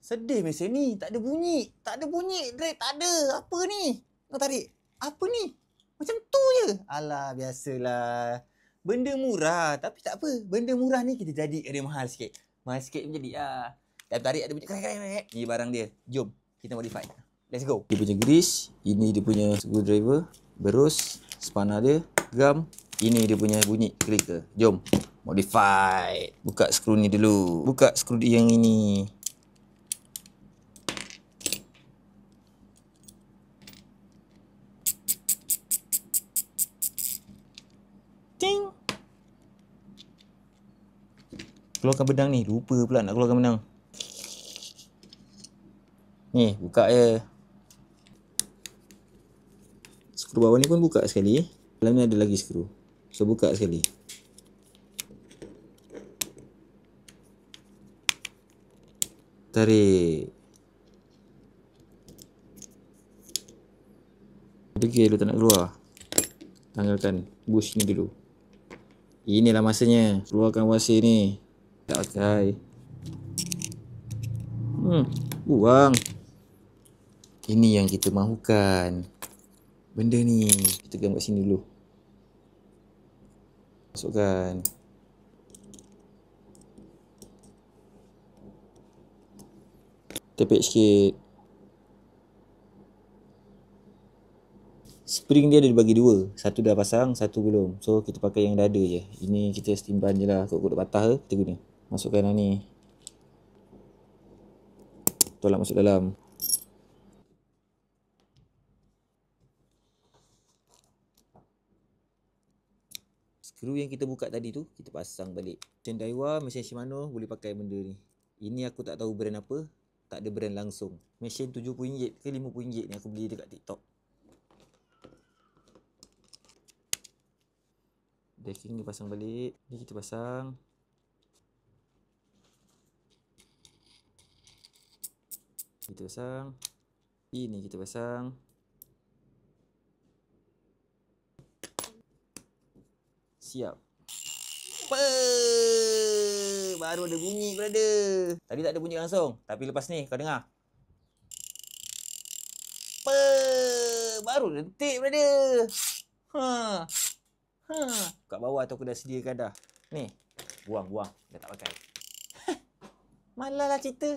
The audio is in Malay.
Sedih mesin ni. Tak ada bunyi. Tak ada bunyi. Drake tak ada. Apa ni? Kau tarik. Apa ni? Macam tu je. Alah, biasalah. Benda murah. Tapi tak apa. Benda murah ni kita jadi dia mahal sikit. Mahal sikit pun jadi lah. Tarik ada bunyi. Ni barang dia. Jom. Kita modify. Let's go. Dia punya grease. Ini dia punya screwdriver. Berus. Spanner dia. Gam. Ini dia punya bunyi clicker. Jom. Modify. Buka skru ni dulu. Buka skru yang ini. Ting. Keluarkan benang ni. Lupa pula nak keluarkan benang. Ni, buka je. Skru bawah ni pun buka sekali. Dalam ni ada lagi skru. So, buka sekali. Tarik. Degil dulu tak nak keluar. Tanggalkan bush ni dulu. Inilah masanya. Keluarkan wasir ni. Tak pakai. Buang. Ini yang kita mahukan. Benda ni. Kita gam kat sini dulu. Masukkan. Tepek sikit. Spring dia ada dibagi dua. Satu dah pasang, satu belum. So kita pakai yang dah ada je. Ini kita stimban je lah. Kot-kot dah patah kita guna. Masukkan yang ni. Tolak masuk dalam. Skru yang kita buka tadi tu kita pasang balik. Mesin Daiwa, mesin Shimano boleh pakai benda ni. Ini aku tak tahu brand apa. Tak ada brand langsung. Mesin RM70 ke RM50 ni aku beli dekat TikTok. Decking ni pasang balik. Ni kita pasang. Kita pasang. Ini kita pasang. Siap. Baru ada bunyi, brother. Tadi tak ada bunyi langsung. Tapi lepas ni kau dengar. Baru lentik, brother. Kat bawah tu aku dah sediakan dah. Ni. Buang. Dah tak pakai. Malah lah cerita.